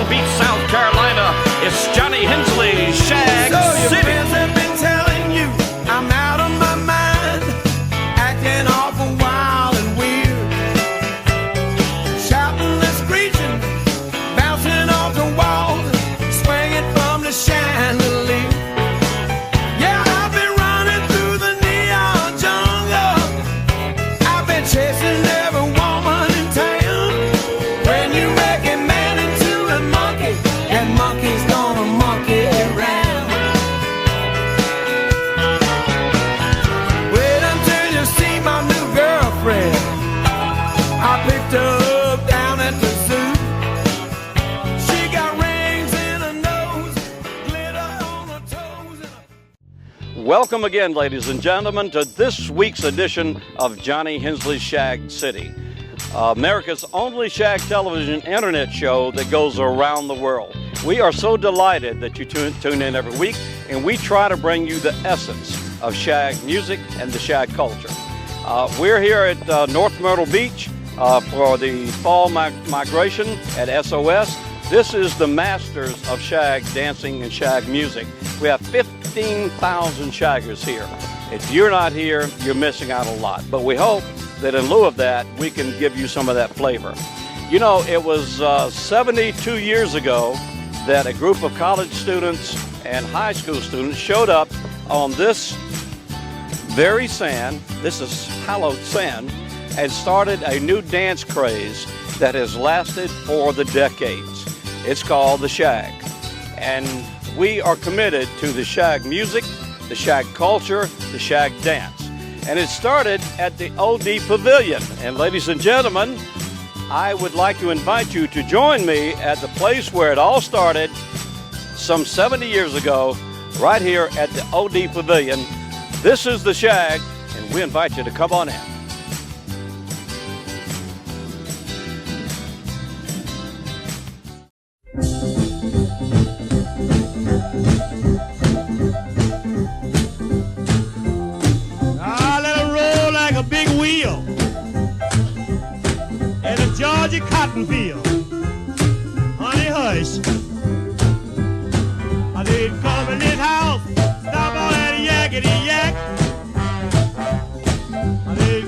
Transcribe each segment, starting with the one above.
Beach, South Carolina. It's Johnny Hensley, Shag So City. your friends have been telling you I'm out of my mind, acting awful wild and weird, shouting and screeching, bouncing off the walls, swinging from the chandelier. Yeah, I've been running through the neon jungle, I've been chasing every woman in town. When you make a man into a monkey, that monkey's gonna monkey around. Wait until you see my new girlfriend. I picked her up down at the zoo. She got rings in her nose, glitter on her toes, and Welcome again, ladies and gentlemen, to this week's edition of Johnny Hensley's Shag City, America's only shag television internet show that goes around the world. We are so delighted that you tune in every week, and we try to bring you the essence of shag music and the shag culture. We're here at North Myrtle Beach for the fall migration at SOS. This is the masters of shag dancing and shag music. We have 15,000 shaggers here. If you're not here, you're missing out a lot. But we hope that in lieu of that, we can give you some of that flavor. You know, it was 72 years ago that a group of college students and high school students showed up on this very sand, this is hallowed sand, and started a new dance craze that has lasted for the decades. It's called the shag. And we are committed to the shag music, the shag culture, the shag dance. And it started at the OD Pavilion. And ladies and gentlemen, I would like to invite you to join me at the place where it all started some 70 years ago, right here at the OD Pavilion. This is the Shag, and we invite you to come on in. I let it roll like a big wheel in a Georgia cotton field. Honey, hush. I did come in this house, stop all that yakety yak. I did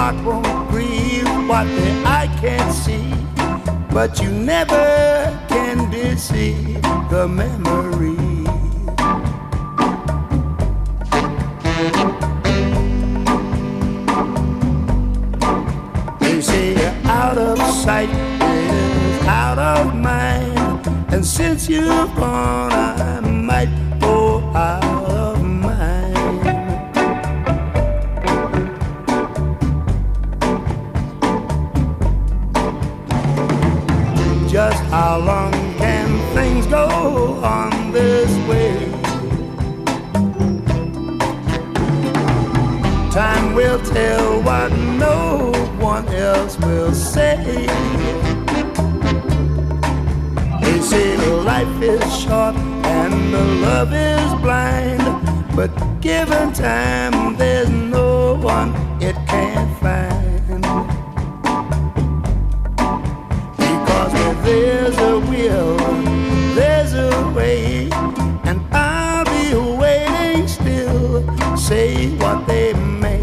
heart won't grieve what the eye can't see, but you never can deceive the memory. They say out of sight is out of mind, and since you've gone I might go out of mind. Just how long can things go on this way? Time will tell what no one else will say. They say life is short and the love is blind, but given time there's no one it can't find. Because where there's a will, there's a way, and I'll be waiting still, say what they may.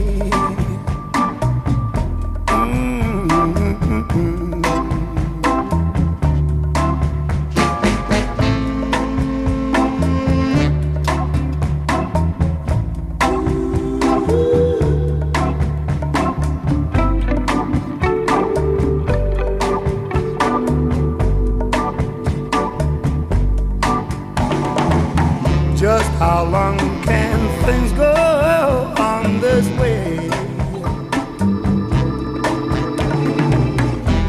Just how long can things go on this way?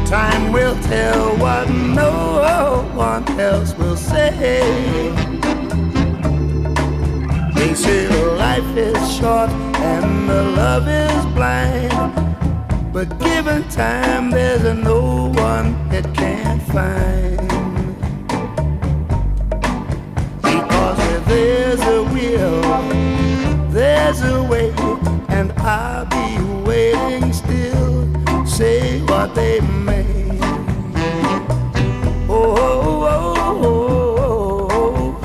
Time will tell what no one else will say. They say life is short and the love is blind, but given time there's no one it can't find. There's a will, there's a way, and I'll be waiting still, say what they may. Oh, oh, oh, oh, oh.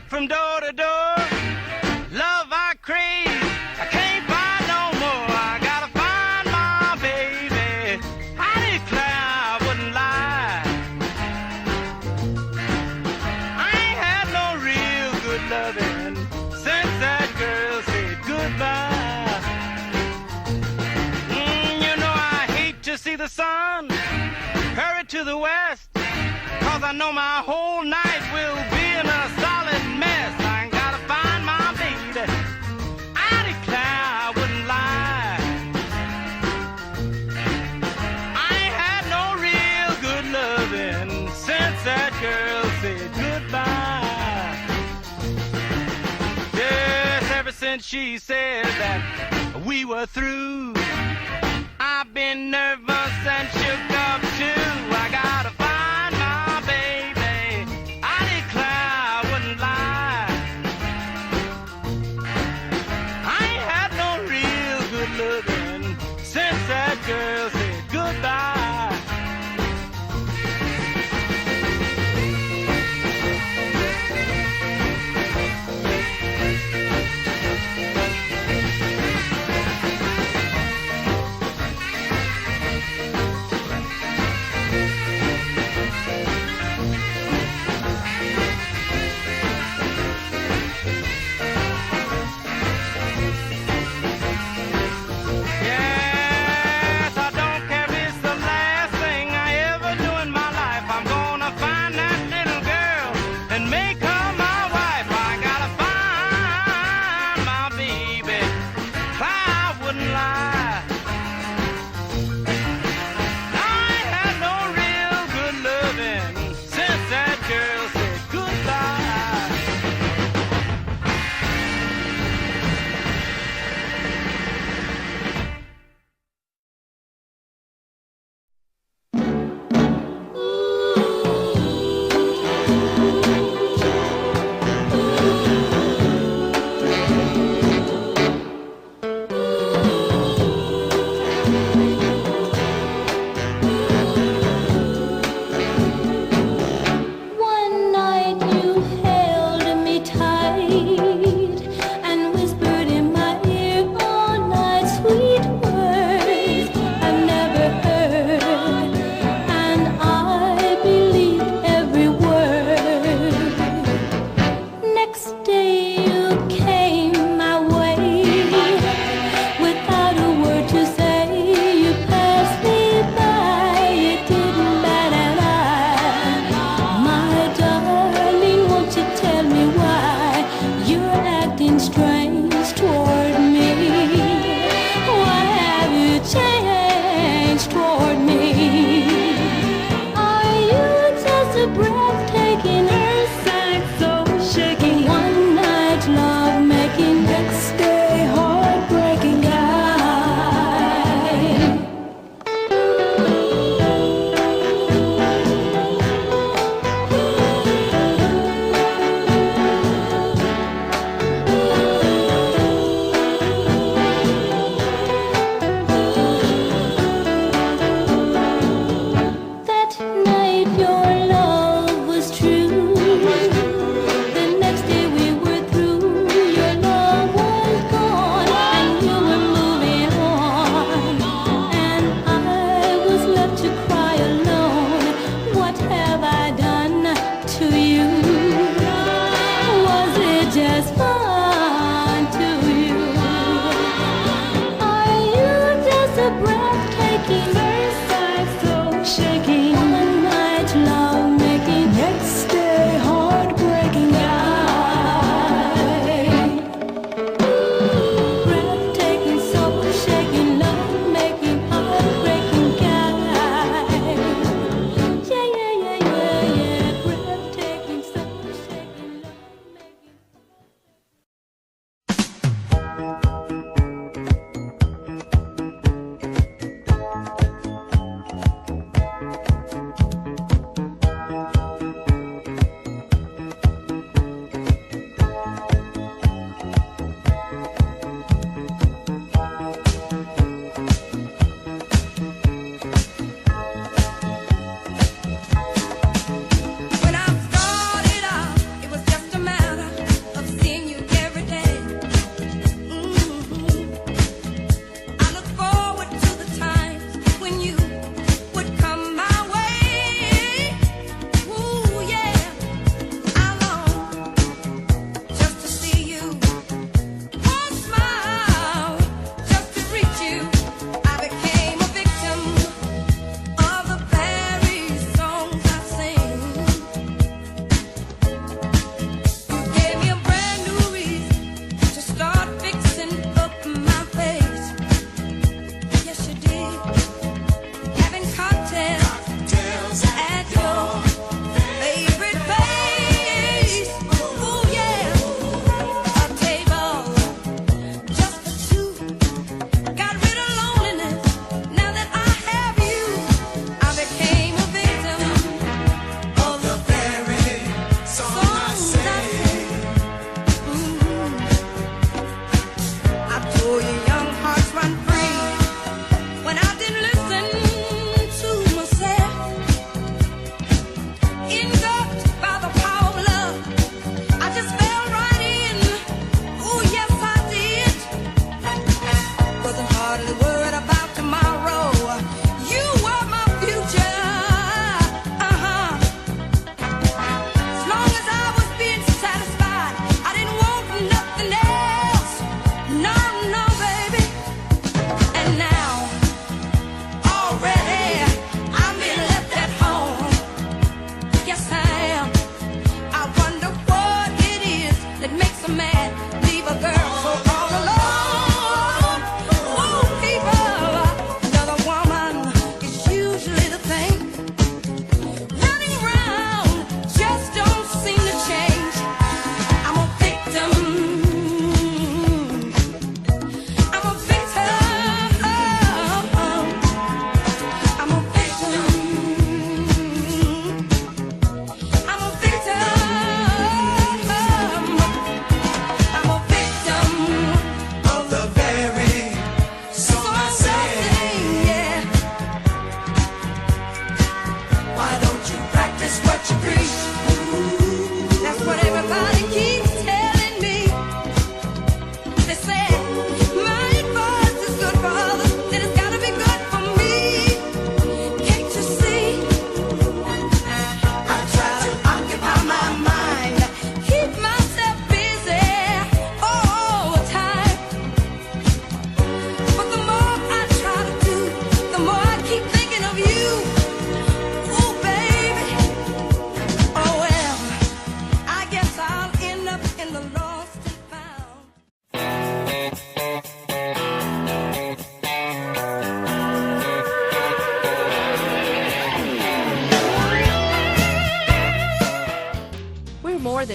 From door to door, love I crave, I can't buy no more. I gotta find my baby. I declare I wouldn't lie. I ain't had no real good loving since that girl said goodbye. You know I hate to see the sun hurry to the west, 'cause I know my whole night will be in a solid mess. I ain't gotta find my baby. I declare I wouldn't lie. I ain't had no real good loving since that girl said goodbye. Yes, ever since she said that we were through, I've been nervous and shook up too. I gotta find my baby. I declare I wouldn't lie. I ain't had no real good loving since that girl said goodbye.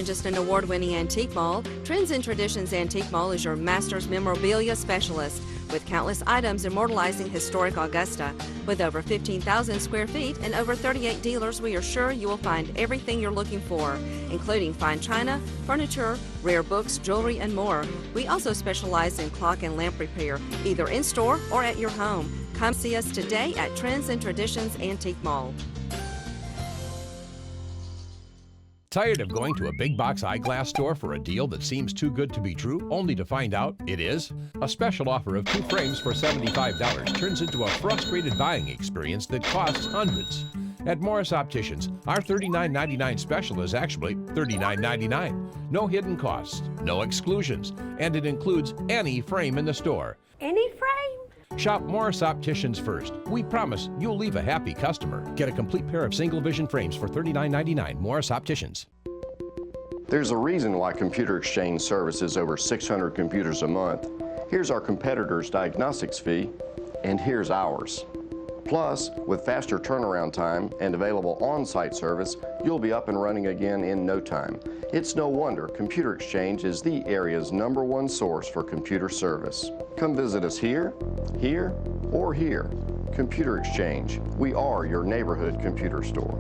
than just an award-winning antique mall, Trends and Traditions Antique Mall is your master's memorabilia specialist, with countless items immortalizing historic Augusta. With over 15,000 square feet and over 38 dealers, we are sure you will find everything you're looking for, including fine china, furniture, rare books, jewelry, and more. We also specialize in clock and lamp repair, either in-store or at your home. Come see us today at Trends and Traditions Antique Mall. Tired of going to a big box eyeglass store for a deal that seems too good to be true, only to find out it is? A special offer of 2 frames for $75 turns into a frustrated buying experience that costs hundreds. At Morris Opticians, our $39.99 special is actually $39.99. No hidden costs, no exclusions, and it includes any frame in the store. Any frame? Shop Morris Opticians first. We promise you'll leave a happy customer. Get a complete pair of single vision frames for $39.99. Morris Opticians. There's a reason why Computer Exchange services over 600 computers a month. Here's our competitor's diagnostics fee, and here's ours. Plus, with faster turnaround time and available on-site service, you'll be up and running again in no time. It's no wonder Computer Exchange is the area's #1 source for computer service. Come visit us here, or here. Computer Exchange. We are your neighborhood computer store.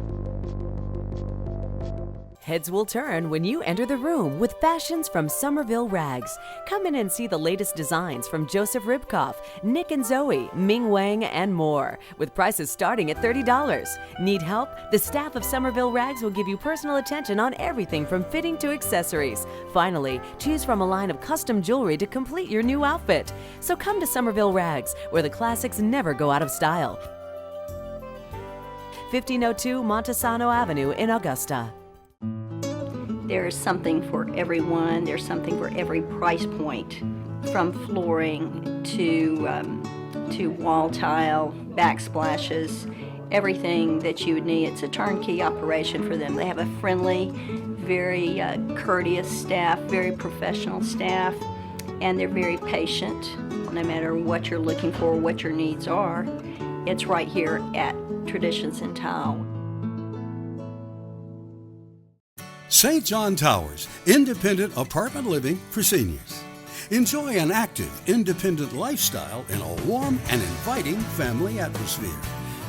Heads will turn when you enter the room with fashions from Somerville Rags. Come in and see the latest designs from Joseph Ribkoff, Nick and Zoe, Ming Wang, and more, with prices starting at $30. Need help? The staff of Somerville Rags will give you personal attention on everything from fitting to accessories. Finally, choose from a line of custom jewelry to complete your new outfit. So come to Somerville Rags, where the classics never go out of style. 1502 Montesano Avenue in Augusta. There's something for everyone. There's something for every price point, from flooring to wall tile, backsplashes, everything that you would need. It's a turnkey operation for them. They have a friendly, very courteous staff, very professional staff, and they're very patient. No matter what you're looking for, what your needs are, it's right here at Traditions in Tile. St. John Towers, independent apartment living for seniors. Enjoy an active, independent lifestyle in a warm and inviting family atmosphere.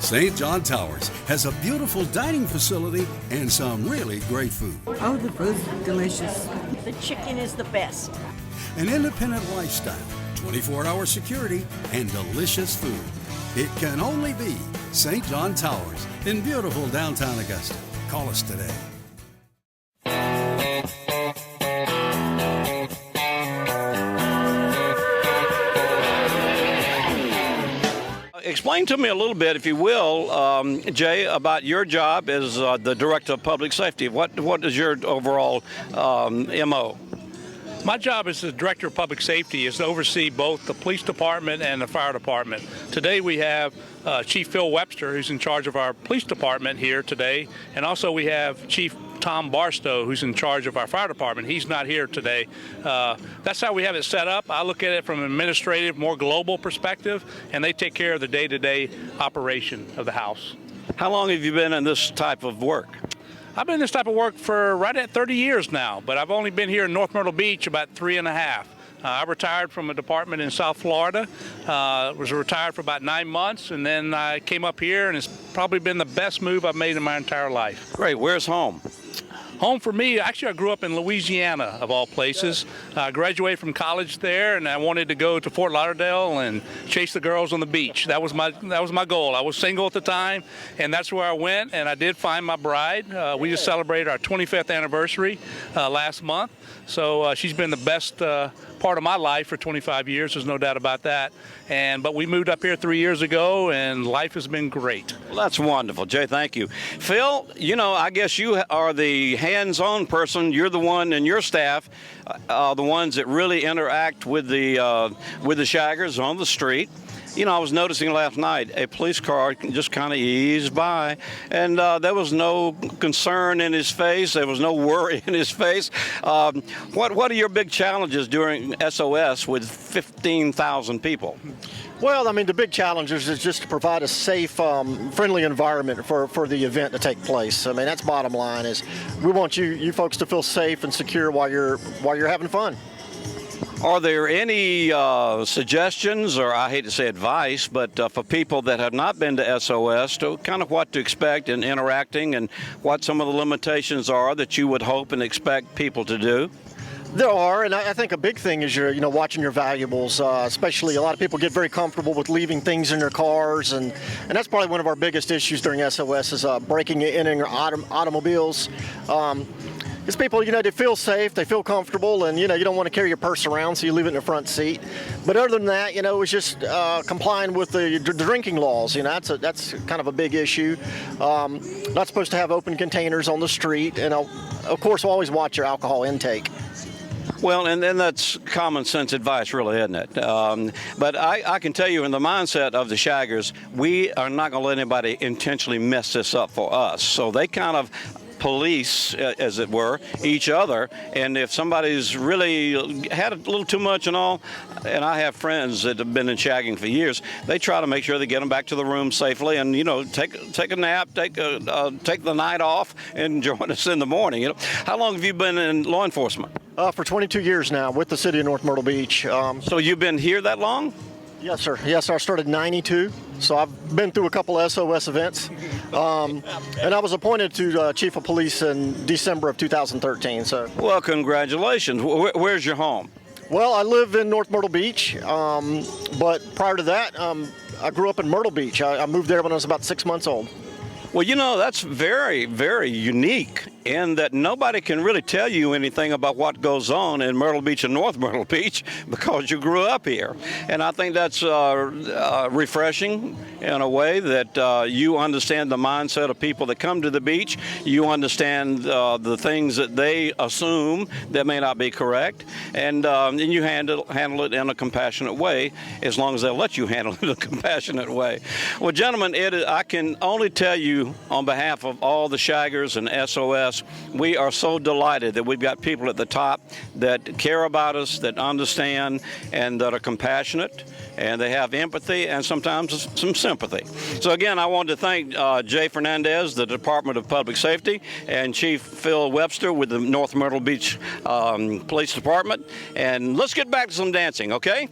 St. John Towers has a beautiful dining facility and some really great food. Oh, the food's delicious. The chicken is the best. An independent lifestyle, 24-hour security, and delicious food. It can only be St. John Towers in beautiful downtown Augusta. Call us today. Explain to me a little bit, if you will, Jay, about your job as the Director of Public Safety. What is your overall MO? My job as the Director of Public Safety is to oversee both the police department and the fire department. Today we have Chief Phil Webster, who's in charge of our police department here today, and also we have Chief Tom Barstow, who's in charge of our fire department. He's not here today. That's how we have it set up. I look at it from an administrative, more global perspective, and they take care of the day-to-day operation of the house. How long have you been in this type of work? I've been in this type of work for right at 30 years now, but I've only been here in North Myrtle Beach about 3.5. I retired from a department in South Florida, was retired for about 9 months, and then I came up here, and it's probably been the best move I've made in my entire life. Great. Where's home? Home for me, actually I grew up in Louisiana, of all places. I graduated from college there, and I wanted to go to Fort Lauderdale and chase the girls on the beach. That was my goal. I was single at the time, and that's where I went, and I did find my bride. We just celebrated our 25th anniversary last month, so she's been the best part of my life for 25 years, there's no doubt about that. But we moved up here 3 years ago, and life has been great. Well, that's wonderful, Jay. Thank you. Phil, I guess you are the hands-on person. You're the one, and your staff, the ones that really interact with the shaggers on the street. I was noticing last night a police car just kind of eased by, and there was no concern in his face. There was no worry in his face. What are your big challenges during SOS with 15,000 people? Well, I mean, the big challenge is just to provide a safe, friendly environment for the event to take place. I mean, that's bottom line. Is we want you folks to feel safe and secure while you're having fun. Are there any suggestions, or I hate to say advice, but for people that have not been to SOS, to kind of what to expect in interacting and what some of the limitations are that you would hope and expect people to do? There are, and I think a big thing is watching your valuables. Especially, a lot of people get very comfortable with leaving things in their cars, and that's probably one of our biggest issues during SOS is breaking in your automobiles. It's people, they feel safe, they feel comfortable, and you don't want to carry your purse around, so you leave it in the front seat. But other than that, it's just complying with the drinking laws. That's kind of a big issue. Not supposed to have open containers on the street, and of course, always watch your alcohol intake. Well, and that's common sense advice, really, isn't it? But I can tell you, in the mindset of the shaggers, we are not going to let anybody intentionally mess this up for us. So they kind of police, as it were, each other. And if somebody's really had a little too much and all, and I have friends that have been in shagging for years, they try to make sure they get them back to the room safely and, take a nap, take the night off and join us in the morning. How long have you been in law enforcement? For 22 years now with the city of North Myrtle Beach. So you've been here that long? Yes, sir. Yes, I started in '92, so I've been through a couple of SOS events. And I was appointed to Chief of Police in December of 2013. So. Well, congratulations. Where's your home? Well, I live in North Myrtle Beach, but prior to that, I grew up in Myrtle Beach. I moved there when I was about 6 months old. Well, that's very, very unique in that nobody can really tell you anything about what goes on in Myrtle Beach and North Myrtle Beach because you grew up here. And I think that's refreshing in a way that you understand the mindset of people that come to the beach. You understand the things that they assume that may not be correct. And you handle it in a compassionate way, as long as they'll let you handle it in a compassionate way. Well, gentlemen, I can only tell you on behalf of all the shaggers and SOS, we are so delighted that we've got people at the top that care about us, that understand, and that are compassionate, and they have empathy and sometimes some sympathy. So again, I want to thank Jay Fernandez, the Department of Public Safety, and Chief Phil Webster with the North Myrtle Beach Police Department. And let's get back to some dancing, okay?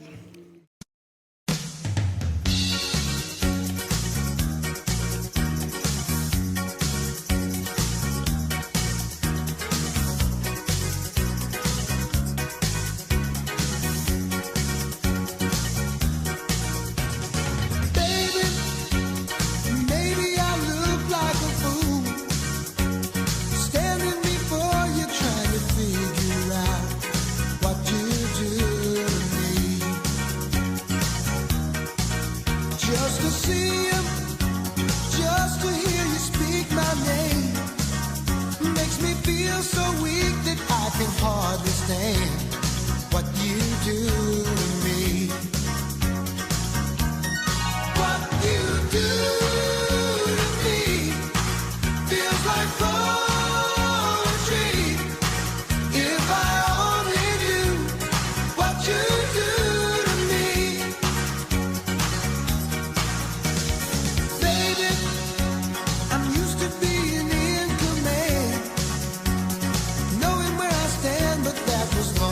Was long.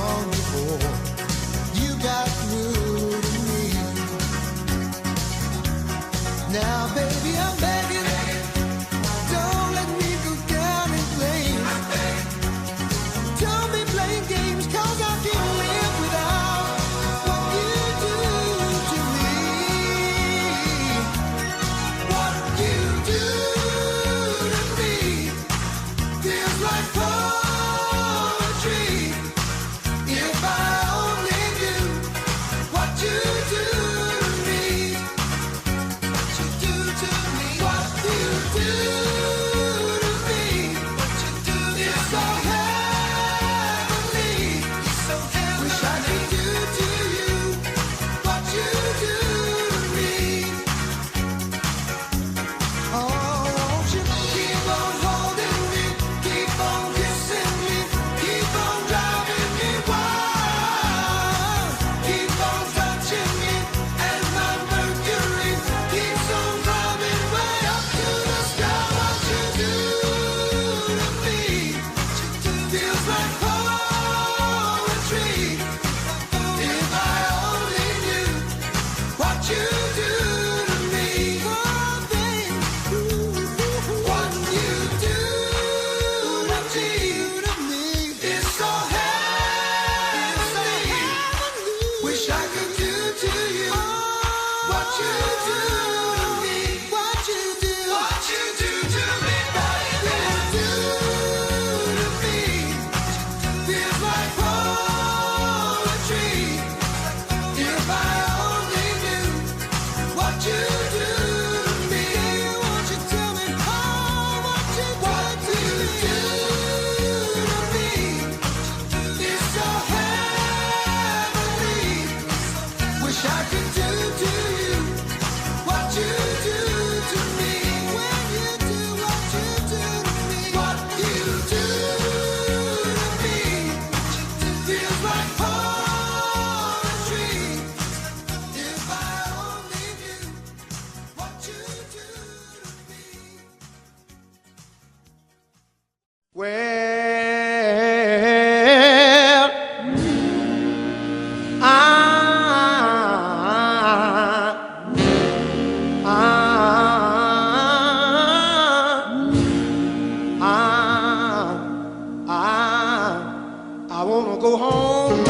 I wanna go home. I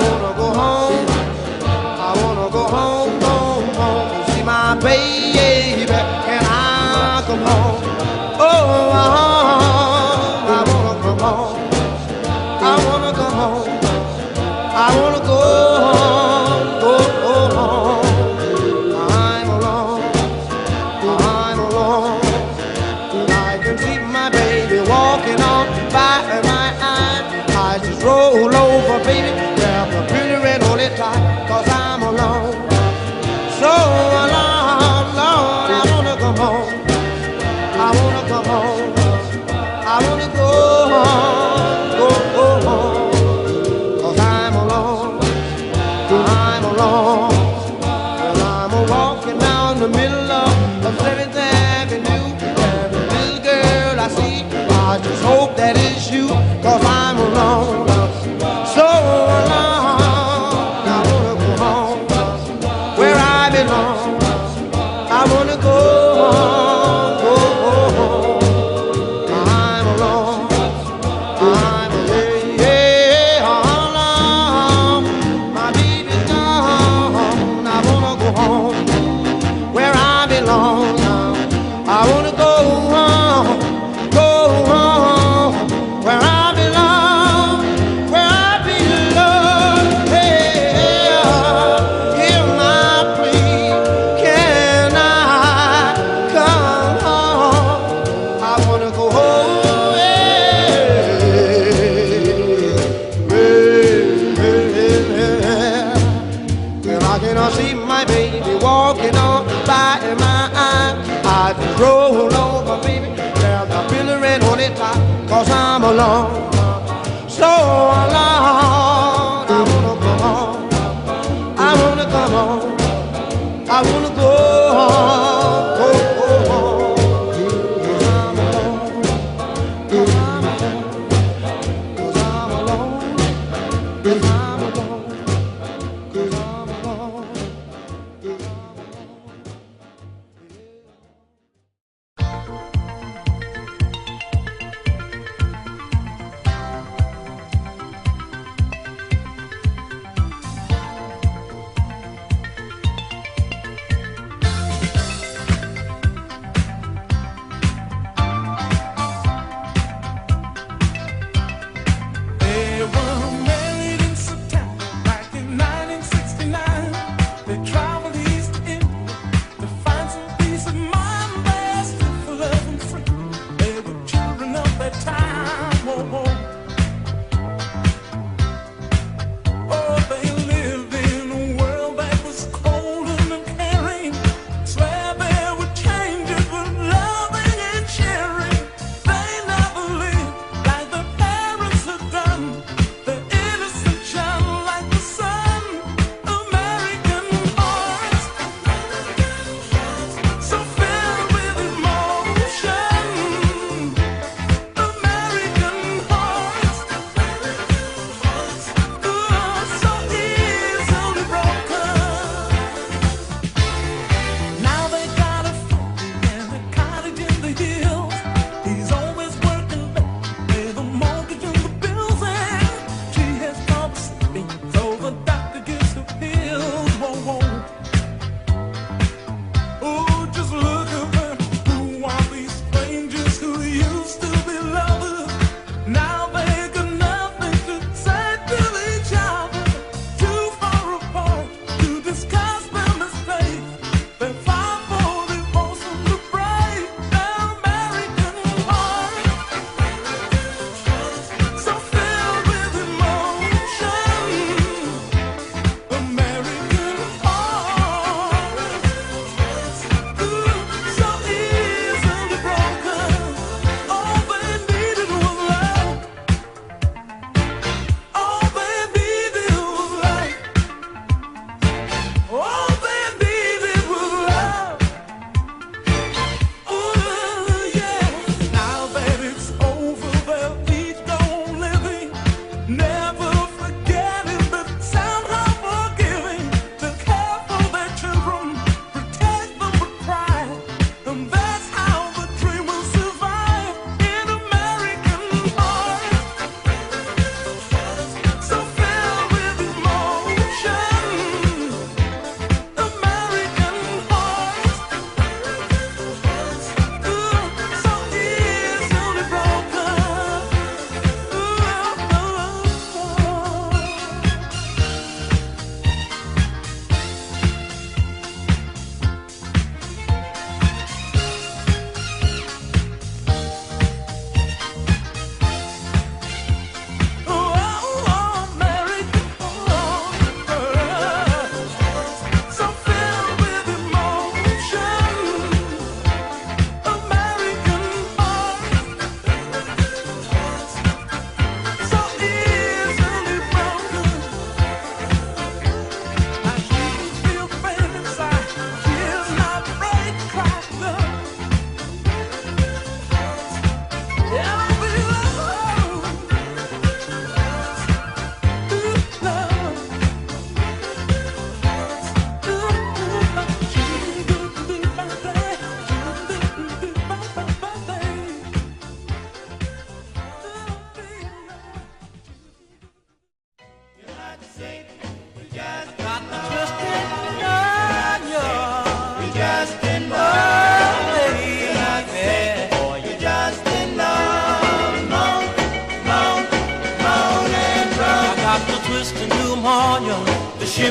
wanna go home. I wanna go home, home, home. See my baby. Can I come home? Oh, I wanna come home. I wanna come home. I wanna go home, go home. I'm alone. I'm alone. I can see my baby walking on by my eye. I just roll over, baby, grab the pretty red on it tight, 'cause I'm alone. So alone, alone. I wanna come home. I wanna come home. I wanna go home, go home. 'Cause I'm alone. I'm alone. Well, I'm walking down the middle of 7th Avenue. And the little girl I see, I just hope that it's you, 'cause I'm alone. So alone. I wanna go home where I belong. I wanna go home, go home. I'm alone. I'm alone. My baby's gone. I wanna go home where I belong now. I wanna go home where I belong, where I belong. Hey, hear my plea. Can I come home? I wanna go home. Well, I cannot see my baby walking on by my eye. I just roll over, baby, grab the pillar and hold it tight, 'cause I'm alone. So alone. I wanna go home. I wanna come home. I wanna go home, go home. 'Cause I'm alone. 'Cause I'm alone. 'Cause I'm alone. 'Cause I'm alone. 'Cause I'm alone. 'Cause I'm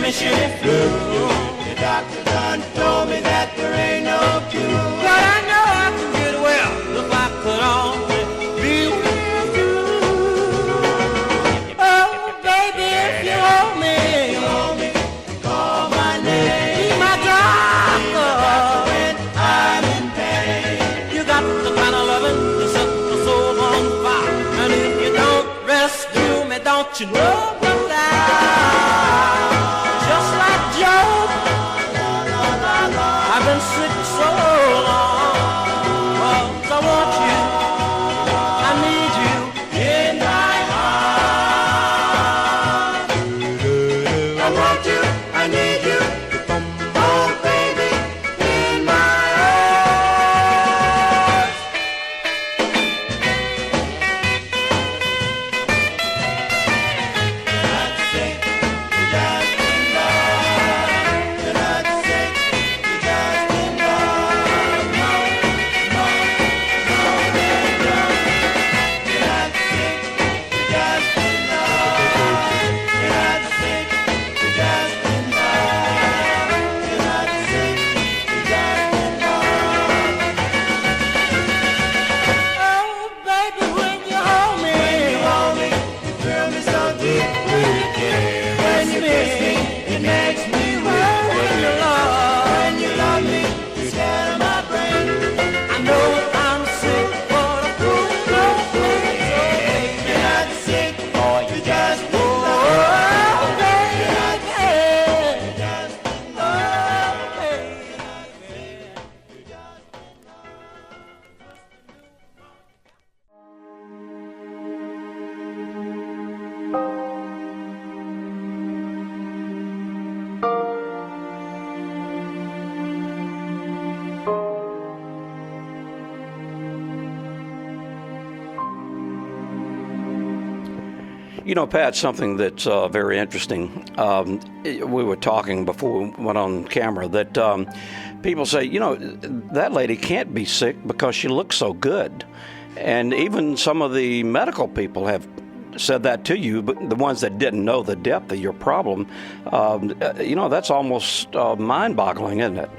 finishing flu. The doctor done told me that there ain't no cure. But I know I can get well if I could only be with you. Oh, baby, if you hold me, call my name. Be my doctor when I'm in pain. You got the kind of loving to set the soul on fire. And if you don't rescue me, don't you know that just like Job, I've been sick so long. Oh, I want you, I need you in my heart. I want you, I need you, oh baby, in my arms. You know, Pat, something that's very interesting. We were talking before we went on camera that people say, you know, that lady can't be sick because she looks so good. And even some of the medical people have said that to you, but the ones that didn't know the depth of your problem, you know, that's almost mind-boggling, isn't it?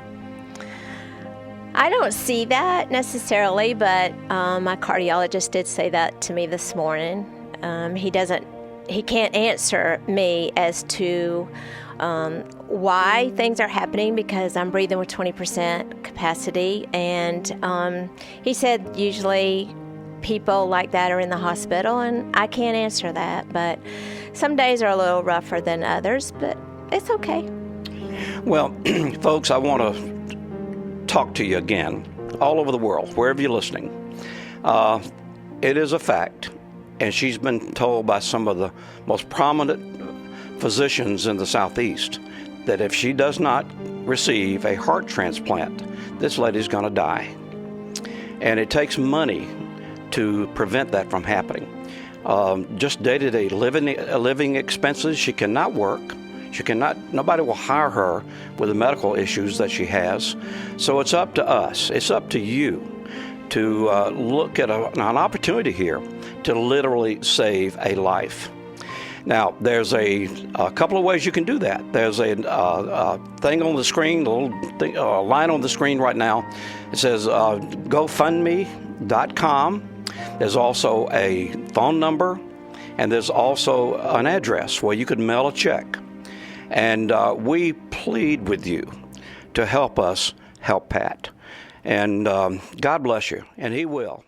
I don't see that necessarily, but my cardiologist did say that to me this morning. He can't answer me as to why things are happening because I'm breathing with 20% capacity. And he said usually people like that are in the hospital, and I can't answer that. But some days are a little rougher than others, but it's okay. Well, folks, I want to talk to you again, all over the world, wherever you're listening. It is a fact. And she's been told by some of the most prominent physicians in the Southeast that if she does not receive a heart transplant, this lady's going to die. And it takes money to prevent that from happening. Just day-to-day living expenses. She cannot work. Nobody will hire her with the medical issues that she has. So it's up to us. It's up to you to look at an opportunity here to literally save a life. Now, there's a couple of ways you can do that. There's a thing on the screen, a little line on the screen right now. It says GoFundMe.com. There's also a phone number, and there's also an address where you could mail a check. And we plead with you to help us help Pat. And God bless you, and He will.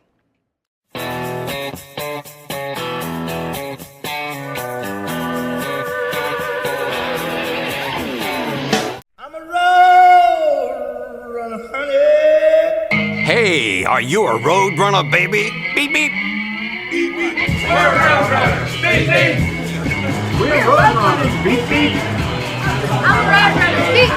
Hey, are you a road runner, baby? Beep, beep. Beep, beep. We're road runners. Beep, beep. We're road runners. Beep, beep. I'm road runners. Beep,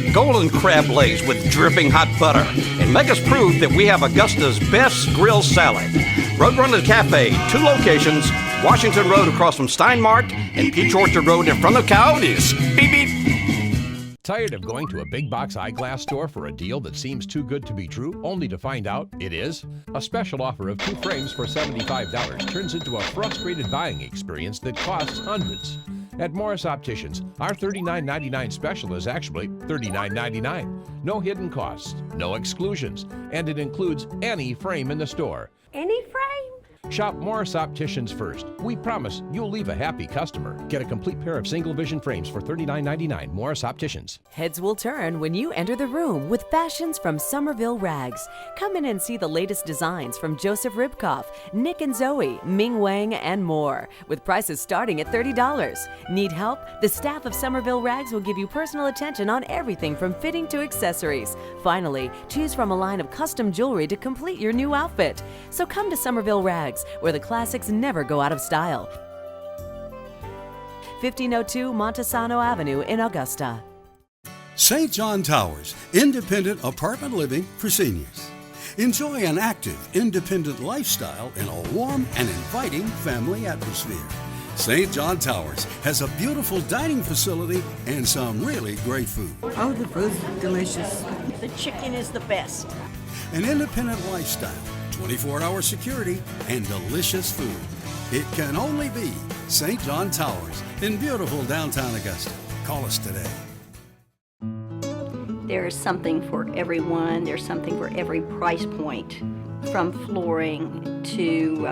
beep. Golden crab legs with dripping hot butter, and make us prove that we have Augusta's best grilled salad. Roadrunner Cafe, 2 locations, Washington Road across from Steinmart and Peach Orchard Road in front of Coyotes. Beep, beep. Tired of going to a big box eyeglass store for a deal that seems too good to be true, only to find out it is? A special offer of 2 frames for $75 turns into a frustrated buying experience that costs hundreds. At Morris Opticians, our $39.99 special is actually $39.99. No hidden costs, no exclusions, and it includes any frame in the store. Any frame? Shop Morris Opticians first. We promise you'll leave a happy customer. Get a complete pair of single vision frames for $39.99. Morris Opticians. Heads will turn when you enter the room with fashions from Somerville Rags. Come in and see the latest designs from Joseph Ribkoff, Nick and Zoe, Ming Wang, and more, with prices starting at $30. Need help? The staff of Somerville Rags will give you personal attention on everything from fitting to accessories. Finally, choose from a line of custom jewelry to complete your new outfit. So come to Somerville Rags, where the classics never go out of style. 1502 Montesano Avenue in Augusta. St. John Towers, independent apartment living for seniors. Enjoy an active, independent lifestyle in a warm and inviting family atmosphere. St. John Towers has a beautiful dining facility and some really great food. Oh, the food's delicious. The chicken is the best. An independent lifestyle, 24-hour security, and delicious food. It can only be St. John Towers in beautiful downtown Augusta. Call us today. There's something for everyone. There's something for every price point, from flooring to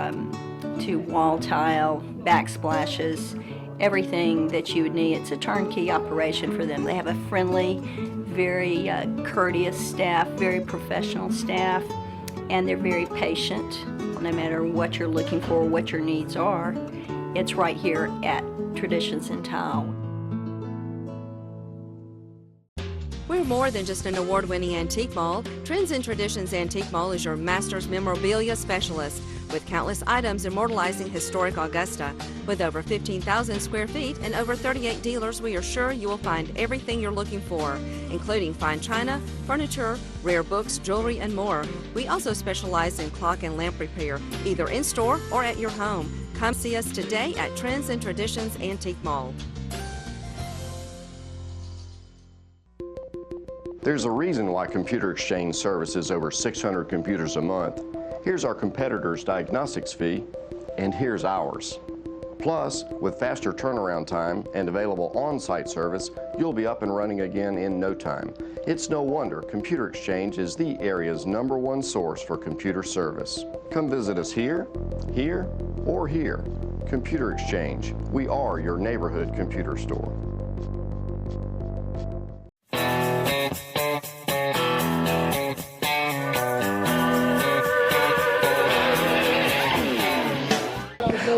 wall tile, backsplashes, everything that you would need. It's a turnkey operation for them. They have a friendly, very courteous staff, very professional staff, and they're very patient. No matter what you're looking for, what your needs are, it's right here at Traditions in Tile. We're more than just an award-winning antique mall. Trends and Traditions Antique Mall is your master's memorabilia specialist, with countless items immortalizing historic Augusta. With over 15,000 square feet and over 38 dealers, we are sure you will find everything you're looking for, including fine china, furniture, rare books, jewelry, and more. We also specialize in clock and lamp repair, either in-store or at your home. Come see us today at Trends and Traditions Antique Mall. There's a reason why Computer Exchange services over 600 computers a month. Here's our competitor's diagnostics fee, and here's ours. Plus, with faster turnaround time and available on-site service, you'll be up and running again in no time. It's no wonder Computer Exchange is the area's #1 source for computer service. Come visit us here, here, or here. Computer Exchange. We are your neighborhood computer store.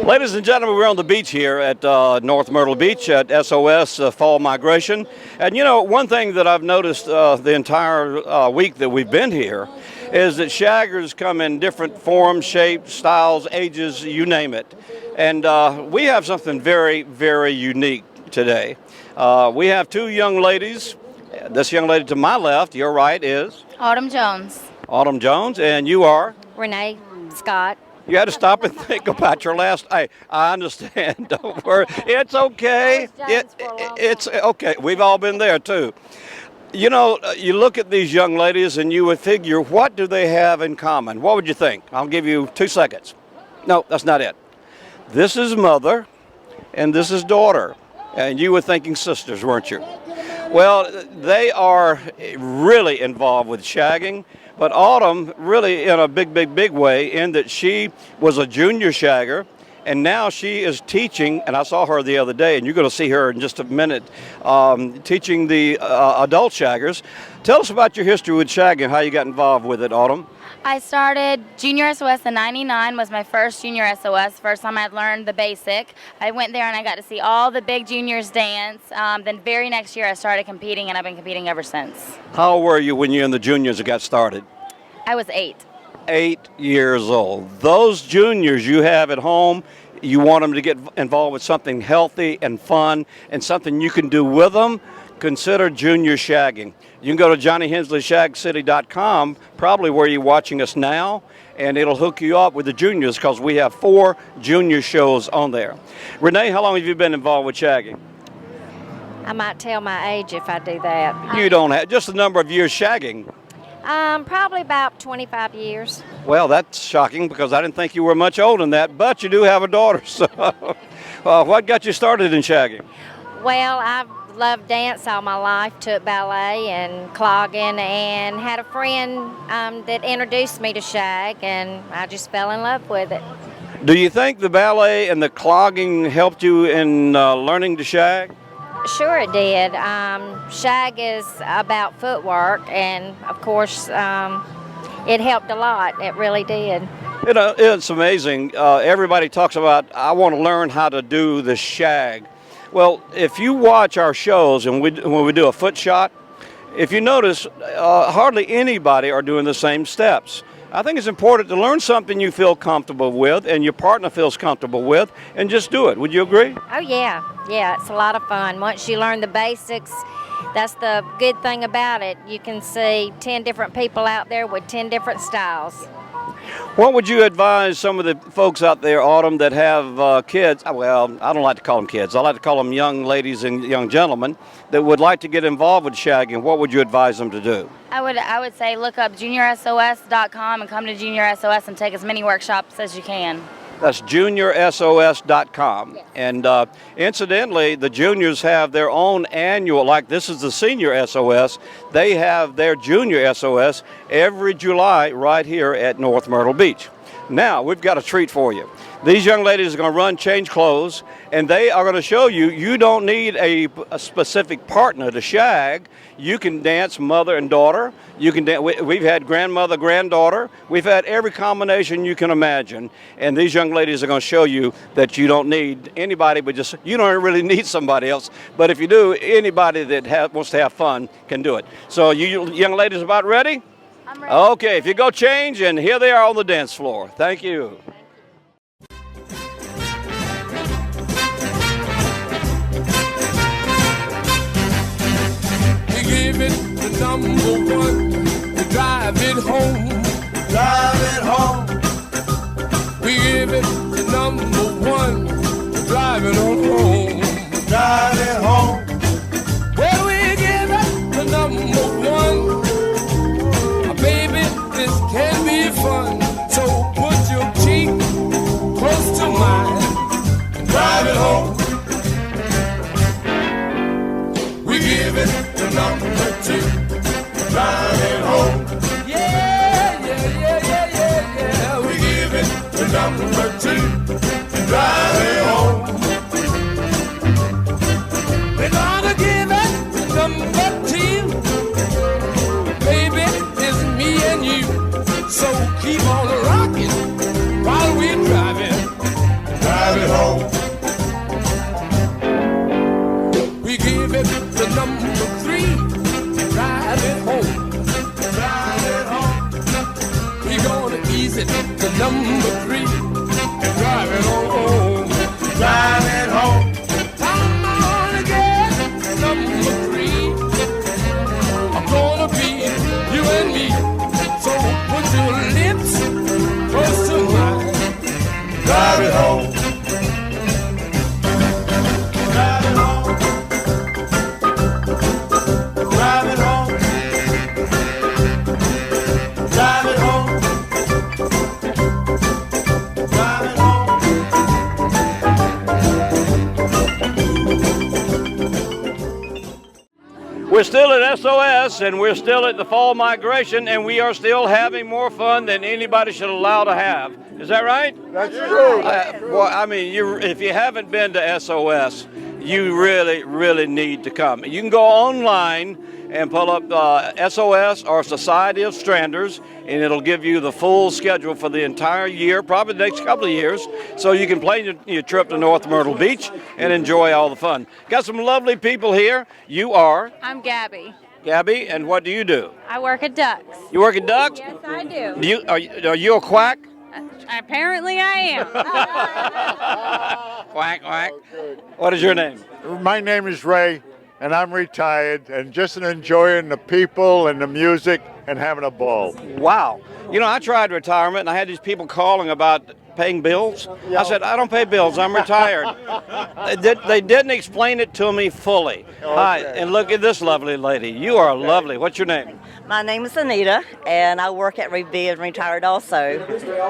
Ladies and gentlemen, we're on the beach here at North Myrtle Beach at SOS Fall Migration. And you know, one thing that I've noticed the entire week that we've been here is that shaggers come in different forms, shapes, styles, ages, you name it. And we have something very, very unique today. We have two young ladies. This young lady to my left, your right, is? Autumn Jones. Autumn Jones, and you are? Renee Scott. You had to stop and think about your last. Hey, I understand. Don't worry. It's okay. It's okay. We've all been there too. You know, you look at these young ladies and you would figure, what do they have in common? What would you think? I'll give you 2 seconds. No, that's not it. This is mother and this is daughter. And you were thinking sisters, weren't you? Well, they are really involved with shagging. But Autumn really in a big way, in that she was a junior shagger, and now she is teaching, and I saw her the other day, and you're going to see her in just a minute, teaching the adult shaggers. Tell us about your history with shagging, how you got involved with it, Autumn. I started Junior SOS in '99, was my first Junior SOS. First time I'd learned the basic. I went there and I got to see all the big juniors dance. Then very next year I started competing, and I've been competing ever since. How old were you when you and the juniors got started? I was 8. 8 years old. Those juniors you have at home, you want them to get involved with something healthy and fun and something you can do with them. Consider junior shagging. You can go to JohnnyHensleyShagCity.com, probably where you're watching us now, and it'll hook you up with the juniors because we have 4 junior shows on there. Renee, how long have you been involved with shagging? I might tell my age if I do that. You don't have, just the number of years shagging. Probably about 25 years. Well, that's shocking because I didn't think you were much older than that, but you do have a daughter. So, what got you started in shagging? Well, I've loved dance all my life, took ballet and clogging, and had a friend that introduced me to shag, and I just fell in love with it. Do you think the ballet and the clogging helped you in learning to shag? Sure it did. Shag is about footwork, and of course it helped a lot. It really did. It's amazing. Everybody talks about, I want to learn how to do the shag. Well, if you watch our shows and when we do a foot shot, if you notice, hardly anybody are doing the same steps. I think it's important to learn something you feel comfortable with and your partner feels comfortable with, and just do it. Would you agree? Oh yeah, it's a lot of fun. Once you learn the basics, that's the good thing about it. You can see 10 different people out there with 10 different styles. What would you advise some of the folks out there, Autumn, that have kids? Well, I don't like to call them kids. I like to call them young ladies and young gentlemen that would like to get involved with shagging. What would you advise them to do? I would say look up juniorsos.com and come to Junior SOS and take as many workshops as you can. That's juniorsos.com. Yes. And incidentally, the juniors have their own annual, like this is the senior SOS, they have their junior SOS every July right here at North Myrtle Beach. Now, we've got a treat for you. These young ladies are going to run, change clothes, and they are going to show you you don't need a specific partner to shag. You can dance mother and daughter. You can we've had grandmother, granddaughter. We've had every combination you can imagine. And these young ladies are going to show you that you don't need anybody, but just you don't really need somebody else. But if you do, anybody that wants to have fun can do it. So you young ladies about ready? I'm ready. Okay, if you go change, and here they are on the dance floor. Thank you. Give it the number one, to drive it home, drive it home. We give it the number one, to drive it on home, drive it home. Well, we give it the number one, baby, this can be fun. So put your cheek close to mine, and drive it home. We give it the number two, drive it home. Yeah. We give it the number two, drive it home. We're gonna give it the number two, baby, it's me and you. So keep on rocking while we're driving, drive it home. We give it the number three, drive it home, drive it home. We gonna ease it to number three, and drive it on home, drive it home. Come on again, number three. I'm gonna be you and me. So put your lips close to mine, drive it home. Drive it home. Drive it home. Drive it home. Drive it home. We're still at SOS, and we're still at the fall migration, and we are still having more fun than anybody should allow to have. Is that right? That's true. Well, I mean, if you haven't been to SOS, you really, really need to come. You can go online and pull up SOS or Society of Stranders, and it'll give you the full schedule for the entire year, probably the next couple of years, so you can plan your trip to North Myrtle Beach and enjoy all the fun. Got some lovely people here. You are? I'm Gabby. Gabby, and what do you do? I work at Ducks. You work at Ducks? Yes, I do. Are you a quack? Apparently I am. Quack, quack. What is your name? My name is Ray, and I'm retired, and just enjoying the people and the music and having a ball. Wow. You know, I tried retirement, and I had these people calling about paying bills? I said, I don't pay bills. I'm retired. They didn't explain it to me fully. Okay. Hi, and look at this lovely lady. You are lovely. What's your name? My name is Anita, and I work at being retired also.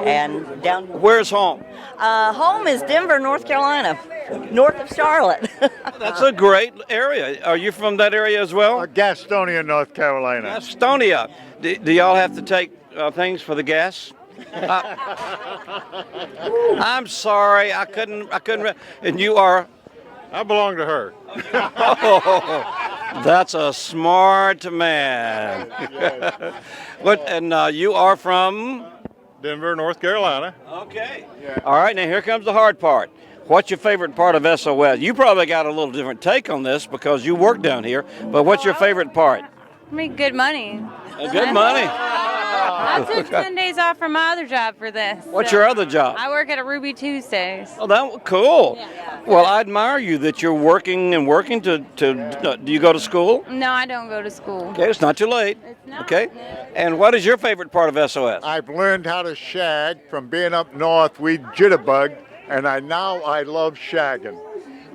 And down. Where's home? Home is Denver, North Carolina, north of Charlotte. That's a great area. Are you from that area as well? Gastonia, North Carolina. Gastonia. Do y'all have to take things for the gas? I'm sorry, I couldn't. And you are? I belong to her. Oh, that's a smart man. What? And you are from? Denver, North Carolina. Okay. Yeah. All right, now here comes the hard part. What's your favorite part of SOS? You probably got a little different take on this because you work down here, but what's your favorite part? I mean, good money. Good money. I took 10 days off from my other job for this. What's your other job? I work at a Ruby Tuesdays. Oh, that cool. Yeah. Well, I admire you that you're working to do you go to school? No, I don't go to school. Okay, it's not too late. It's not. Okay. And what is your favorite part of SOS? I've learned how to shag from being up north. We jitterbug, and I love shagging.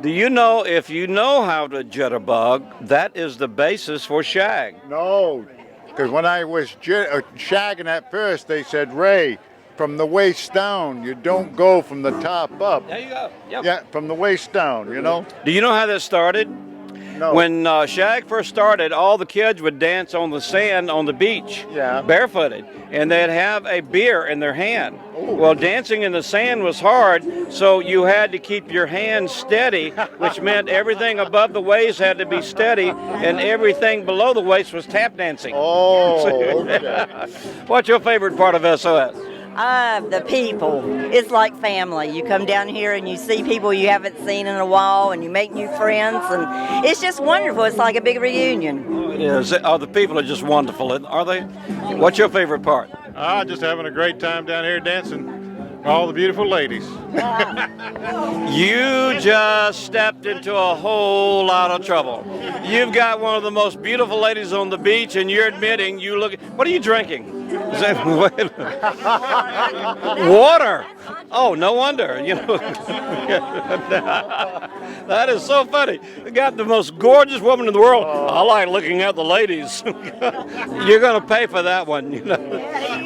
Do you know if you know how to jitterbug, that is the basis for shag? No, because when I was shagging at first, they said, Ray, from the waist down, you don't go from the top up. There you go. Yep. Yeah, from the waist down, you know. Do you know how that started? No. When Shag first started, all the kids would dance on the sand on the beach, barefooted, and they'd have a beer in their hand. Ooh. Well, dancing in the sand was hard, so you had to keep your hands steady, which meant everything above the waist had to be steady, and everything below the waist was tap dancing. Oh, okay. What's your favorite part of SOS? The people. It's like family. You come down here and you see people you haven't seen in a while, and you make new friends, and it's just wonderful. It's like a big reunion. Oh, it is. The people are just wonderful, are they? What's your favorite part? Just having a great time down here dancing. All the beautiful ladies. You just stepped into a whole lot of trouble. You've got one of the most beautiful ladies on the beach, and you're admitting you look. What are you drinking? Is that water? Oh, no wonder. You know, that is so funny. You got the most gorgeous woman in the world. I like looking at the ladies. You're going to pay for that one. You know.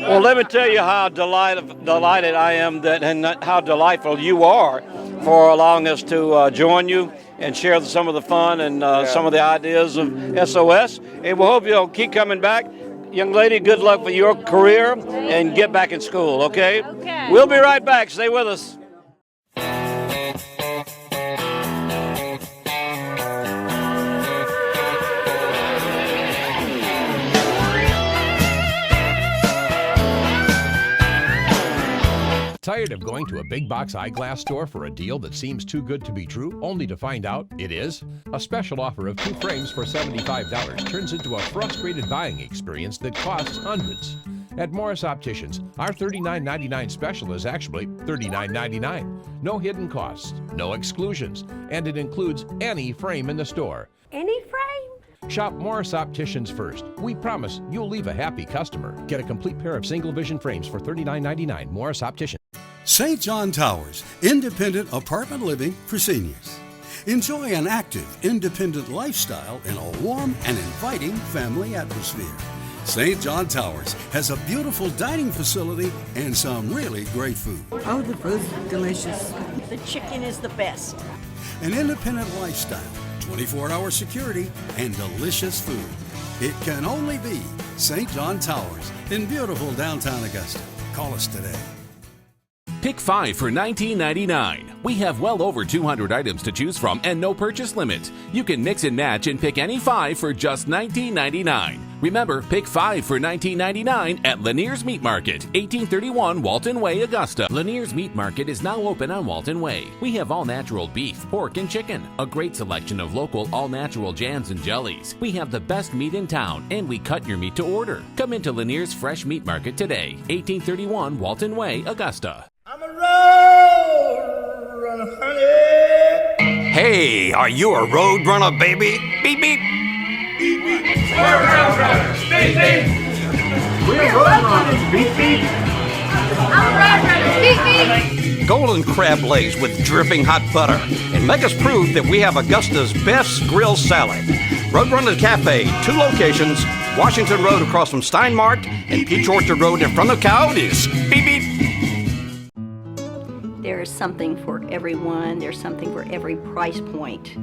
Well, let me tell you how delighted I am and how delightful you are for allowing us to join you and share some of the fun and some of the ideas of SOS. And we hope you'll keep coming back. Young lady, good luck for your career and get back in school, okay? Okay. We'll be right back. Stay with us. Tired of going to a big box eyeglass store for a deal that seems too good to be true, only to find out it is? A special offer of 2 frames for $75 turns into a frustrated buying experience that costs hundreds. At Morris Opticians, our $39.99 special is actually $39.99. No hidden costs, no exclusions, and it includes any frame in the store. Any frame? Shop Morris Opticians first. We promise you'll leave a happy customer. Get a complete pair of single vision frames for $39.99. Morris Opticians. St. John Towers, independent apartment living for seniors. Enjoy an active, independent lifestyle in a warm and inviting family atmosphere. St. John Towers has a beautiful dining facility and some really great food. Oh, the food's delicious. The chicken is the best. An independent lifestyle, 24-hour security, and delicious food. It can only be St. John Towers in beautiful downtown Augusta. Call us today. Pick 5 for $19.99. We have well over 200 items to choose from and no purchase limit. You can mix and match and pick any 5 for just $19.99. Remember, pick 5 for $19.99 at Lanier's Meat Market, 1831 Walton Way, Augusta. Lanier's Meat Market is now open on Walton Way. We have all-natural beef, pork, and chicken. A great selection of local all-natural jams and jellies. We have the best meat in town, and we cut your meat to order. Come into Lanier's Fresh Meat Market today, 1831 Walton Way, Augusta. I'm a road runner, honey. Hey, are you a road runner, baby? Beep, beep. Beep, beep. We're road runners, beep, beep. We're road runners, beep, beep. Golden crab legs with dripping hot butter. And make us prove that we have Augusta's best grilled salad. Roadrunner Cafe, 2 locations, Washington Road across from Steinmart and Peach Orchard Road in front of Coyotes. Beep, beep. There's something for everyone. There's something for every price point,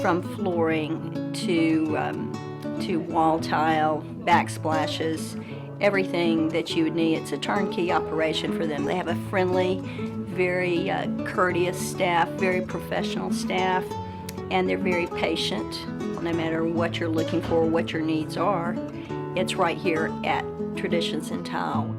from flooring to wall tile, backsplashes, everything that you would need. It's a turnkey operation for them. They have a friendly, very courteous staff, very professional staff, and they're very patient. No matter what you're looking for, what your needs are, it's right here at Traditions in Tile.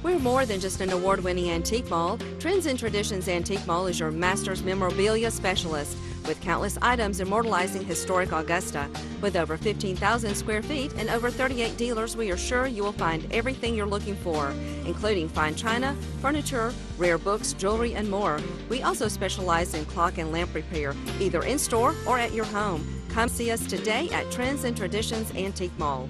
We're more than just an award-winning antique mall. Trends and Traditions Antique Mall is your master's memorabilia specialist, with countless items immortalizing historic Augusta. With over 15,000 square feet and over 38 dealers, we are sure you will find everything you're looking for, including fine china, furniture, rare books, jewelry, and more. We also specialize in clock and lamp repair, either in-store or at your home. Come see us today at Trends and Traditions Antique Mall.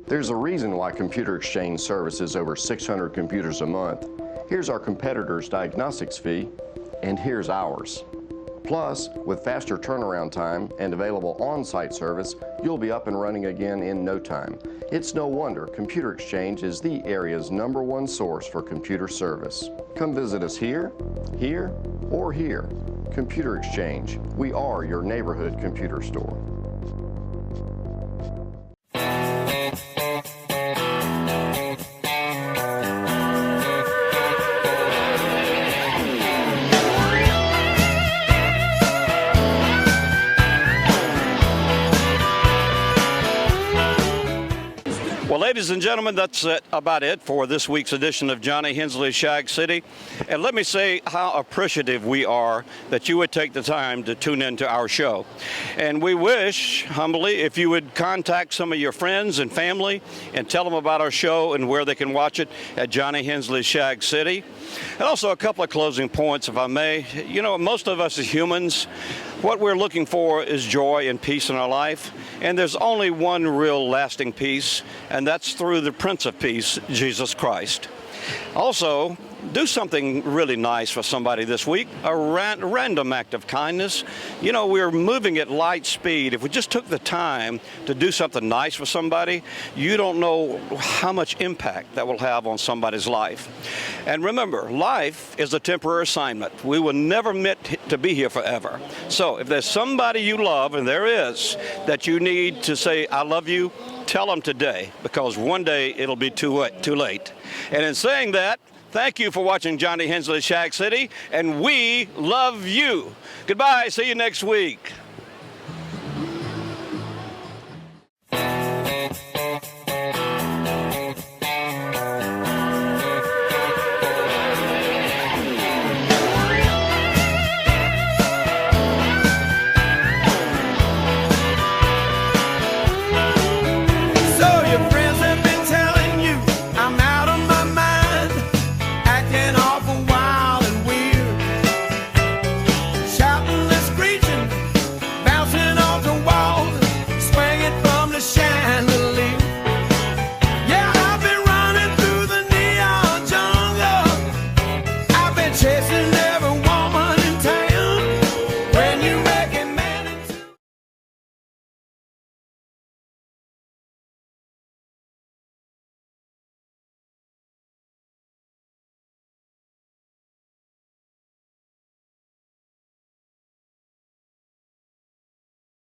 There's a reason why Computer Exchange services over 600 computers a month. Here's our competitor's diagnostics fee, and here's ours. Plus, with faster turnaround time and available on-site service, you'll be up and running again in no time. It's no wonder Computer Exchange is the area's #1 source for computer service. Come visit us here, here, or here. Computer Exchange. We are your neighborhood computer store. Well, ladies and gentlemen, that's about it for this week's edition of Johnny Hensley's Shag City. And let me say how appreciative we are that you would take the time to tune into our show. And we wish, humbly, if you would contact some of your friends and family and tell them about our show and where they can watch it at Johnny Hensley's Shag City. And also a couple of closing points, if I may. You know, most of us as humans, what we're looking for is joy and peace in our life. And there's only one real lasting peace, and that's through the Prince of Peace, Jesus Christ. Also, do something really nice for somebody this week, a random act of kindness. You know, we're moving at light speed. If we just took the time to do something nice for somebody, you don't know how much impact that will have on somebody's life. And remember, life is a temporary assignment. We will never meant to be here forever. So if there's somebody you love, and there is, that you need to say, I love you, tell them today, because one day it'll be too late. And in saying that, thank you for watching Johnny Hensley's Shag City, and we love you. Goodbye. See you next week.